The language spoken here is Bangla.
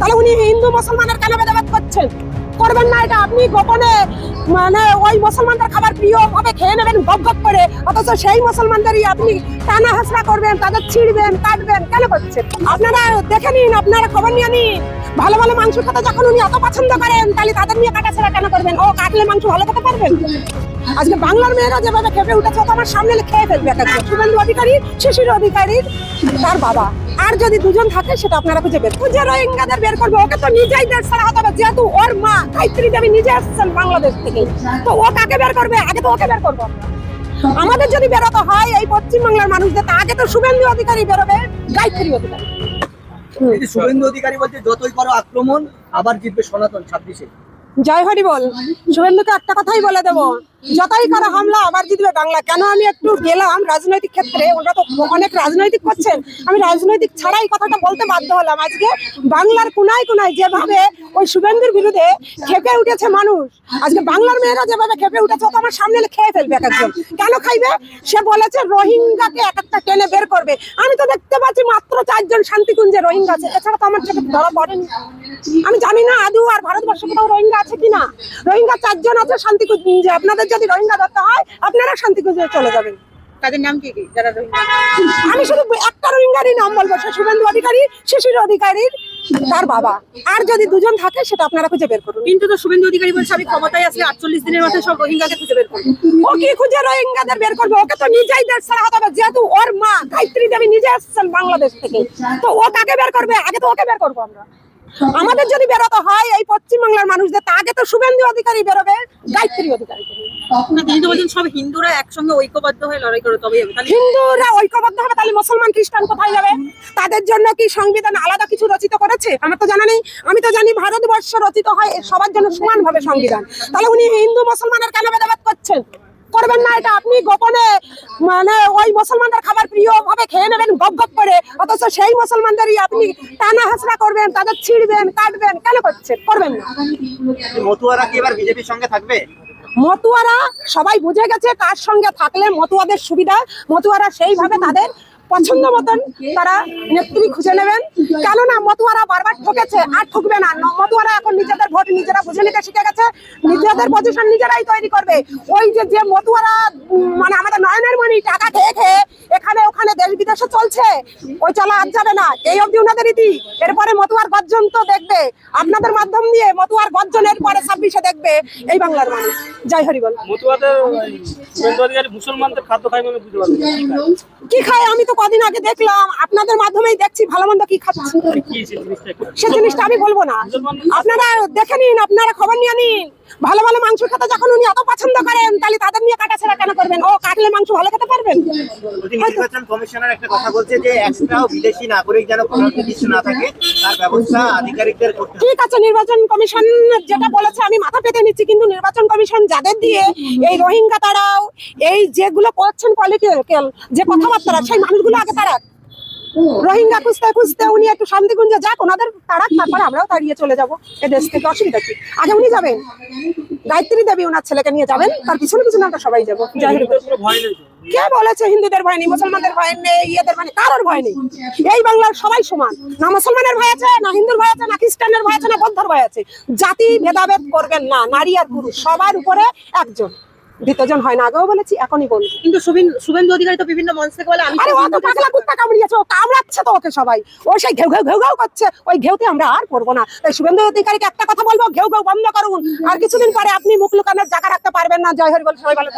তাহলে উনি হিন্দু মুসলমানের কেন ভেদাভেদ করছেন? করবেন না এটা। আপনি গোপনে মানে ওই মুসলমানদের খাবার প্রিয় ভাবে খেয়ে নেবেন গপ গপ করে, অথচ সেই মুসলমানদেরই আপনি টানা হাসরা করবেন, তাদের ছিঁড়বেন কাটবেন, কেন করছেন? আপনারা দেখে নিন, আপনারা খবর নিয়ে নিন। ভালো ভালো মাংস খেতে যখন উনি এত পছন্দ করেন, তাহলে তাদের নিয়ে কাটাছেড়া কেন করবেন? ও কাটলে মাংস ভালো খেতে পারবেন? আজকে বাংলার মেয়েরা যেভাবে খেপে উঠেছে, তো আমার সামনে খেয়ে ফেলবে একটা শুভেন্দু অধিকারী, শিশির অধিকারীর তার বাবা। আর যদি দুজন থাকে সেটা আপনারা খুঁজে বের করুন। যে রোহিঙ্গাদের বের করবে, ওকে তো নিজেই দেশ ছাড়া হতে হবে, যেহেতু ওর মা গায়ত্রী দেবী নিজে আসছেন বাংলাদেশ থেকে। তো ও কাকে বের করবে? আগে তো ওকে বের করবো। আমাদের যদি বেরোতে হয় এই পশ্চিমবাংলার মানুষদের, তা আগে তো শুভেন্দু অধিকারী বেরোবে, গায়ত্রী অধিকারী। শুভেন্দু অধিকারী বলছে যতই করো আক্রমণ আবার জিতবে সনাতন 26-এ। জয় হরি বল। শুভেন্দুকে একটা কথাই বলে দেবো, যতই করা হামলা আবার জিতবে বাংলা। কেন আমি একটু গেলাম রাজনৈতিক ক্ষেত্রে, ওরা তো অনেক রাজনৈতিক করছেন, আমি রাজনৈতিক ছাড়াই কথাটা বলতে বাধ্য হলাম। আজকে বাংলার কোনায় কোনায় যেভাবে ওই শুভেন্দুর বিরুদ্ধে খেপে উঠেছে মানুষ, আজকে বাংলার মেয়েরা যেভাবে খেপে উঠেছে, ও তো আমার সামনে খেয়ে ফেলবে এক একজন। কেন খাইবে? সে বলেছে রোহিঙ্গাকে এক একটা টেনে বের করবে। আমি তো দেখতে পাচ্ছি মাত্র 4 জন শান্তিকুঞ্জে রোহিঙ্গা আছে, এছাড়া তো আমার চোখে ধরা পড়েনি। আমি জানি না আদৌ আর ভারতবর্ষে কোথাও রোহিঙ্গা আছে কিনা। রোহিঙ্গা 4 জন আছে শান্তিকুঞ্জে। আপনাদের যদি রোহিঙ্গা ধরতে হয়, আপনারা শান্তিকুঞ্জে চলে যাবেন। তাদের নাম কি কি যারা রোহিঙ্গা? আমি শুধু একটা রোহিঙ্গারই নাম বলবো, সে শুভেন্দু অধিকারী, শিশির অধিকারীর তার বাবা। আর যদি দুজন থাকে সেটা আপনারা খুঁজে বের করুন। কিন্তু তো শুভেন্দু অধিকারী বলছে আমি ক্ষমতায় আসলে 48 দিনের মাথায় সব রোহিঙ্গাকে খুঁজে বের করবো। ও কি খুঁজে রোহিঙ্গাদের বের করবে? ওকে তো নিজেই দেশ ছাড়া হতে হবে, যেহেতু ওর মা গায়ত্রী দেবী নিজে আসছেন বাংলাদেশ থেকে। তো ও কাকে বের করবে? আগে তো ওকে বের করবো আমরা। আমাদের যদি বেরোতে হয় এই পশ্চিমবাংলার মানুষদের, তা আগে তো শুভেন্দু অধিকারী বেরোবে, গায়ত্রী অধিকারী। কিন্তু বলছেন সব হিন্দুরা একসঙ্গে ঐক্যবদ্ধ হয়ে লড়াই করে তবেই হবে। তাহলে হিন্দুরা ঐক্যবদ্ধ হবে, তাহলে মুসলমান খ্রিস্টান কোথায় যাবে? তাদের জন্য কি সংবিধান আলাদা কিছু রচিত করেছে? আমার তো জানা নেই। আমি তো জানি ভারতবর্ষ রচিত হয় সবার জন্য সমানভাবে সংবিধান। তাহলে উনি হিন্দু মুসলমানের কেন ভেদাভেদ করছেন? করবেন না এটা। আপনি গোপনে মানে ওই মুসলমানদের খাবার প্রিয় ভাবে খেয়ে নেবেন গপ গপ করে, অথচ সেই মুসলমানদেরই আপনি টানা হাসরা করবেন, তাদের ছিঁড়বেন কাটবেন, কেন করছেন? করবেন না। মতুয়ারা কি এবার বিজেপির সঙ্গে থাকবে? মতুয়ারা সবাই বুঝে গেছে কার সঙ্গে থাকলে মতুয়াদের সুবিধা। মতুয়ারা সেইভাবে তাদের পছন্দ মতন তারা নেত্রী খুঁজে নেবেন। কেননা মতুয়ারা বারবার ঠকেছে, আর ঠকবে না। মতুয়ারা এখন নিজেদের ভোট নিজেরা বুঝে নিতে শিখে গেছে, নিজেদের পজিশন নিজেরাই তৈরি করবে। ওই যে মতুয়ারা মানে আমাদের নয়নের মণি টাকা খেয়ে খেয়ে এখানে ওখানে দেশ বিদেশে চলছে, ওই চলা আর যাবে না। এই অবধি ওনাদের রীতি। এরপরে মতুয়ার গর্জন তো দেখবে আপনাদের মাধ্যম দিয়ে, মতুয়ার গর্জনের পরে 26-এ দেখবে এই বাংলার মানুষ। জয় হরি বল। মতুয়াদের শুভেন্দু অধিকারী মুসলমানদের খাদ্য খায় মানে বুঝতে পারবেন কি খায়? আমি তো কদিন আগে দেখলাম, আপনাদের মাধ্যমেই দেখছি ভালো মন্দ কি খাচ্ছে। সে জিনিসটা আমি বলবো না, আপনারা দেখে নিন, আপনারা খবর নিয়ে নিন। ভালো ভালো মাংস খেতে যখন উনি এত পছন্দ করেন, তাহলে তাদের নিয়ে কাটাছেড়া কেন করবেন? ও কাটলে মাংস ভালো খেতে পারবেন? নির্বাচন কমিশনার একটা কথা বলছে যে একটাও বিদেশি নাগরিক যেন কোনো কিছু না থাকে, তার ব্যবস্থা আধিকারিকদের করতে হবে। ঠিক আছে, নির্বাচন কমিশন যেটা বলেছে আমি মাথা পেতে নিচ্ছি, কিন্তু নির্বাচন কমিশন যাদের দিয়ে এই রোহিঙ্গা তারাও এই যেগুলো করছেন পলিটিক্যাল যে কথাবার্তা, সেই মানুষগুলো আগে তারা রোহিঙ্গা খুঁজতে খুঁজতে উনি একটু শান্তিকুঞ্জে যাক, ওনাদের তারাক, তারপর আমরাও তাড়িয়ে চলে যাবো এ দেশ থেকে। অসুবিধা কি? আগে উনি যাবেন, গায়ত্রী দেবী ওনার ছেলেকে নিয়ে যাবেন, তার পিছনে পিছনে আমরা সবাই যাবো। কে বলেছে হিন্দুদের ভয় নেই, মুসলমানদের ভয় নেই, ইয়েদের ভয় নেই? কারোর ভয় নেই। এই বাংলার সবাই সমান। না মুসলমানের ভয় আছে, না হিন্দুর ভয় আছে, না খ্রিস্টানের ভয় আছে, না বৌদ্ধর ভয় আছে। জাতি ভেদাভেদ করবেন না, নারী আর পুরুষ সবার উপরে একজন। দ্বিতীয়জন হয় না, আগেও বলেছি, এখনই বলছি। কিন্তু শুভেন্দু অধিকারী তো বিভিন্ন মঞ্চ থেকে বলে আমি আরে ও তো পাগলা কুত্তা কামড়িয়েছে, ও কামড়াচ্ছে তো ওকে সবাই। ও সেই ঘেউ ঘেউ ঘেউ ঘেউ করছে, ওই ঘেউতে আমরা আর করবো না। তাই শুভেন্দু অধিকারীকে একটা কথা বলবো, ঘেউ ঘেউ বন্ধ করুন। আর কিছুদিন পরে আপনি মুখ লুকানোর জায়গা রাখতে পারবেন না। জয় হরি বল। সবাই ভালো।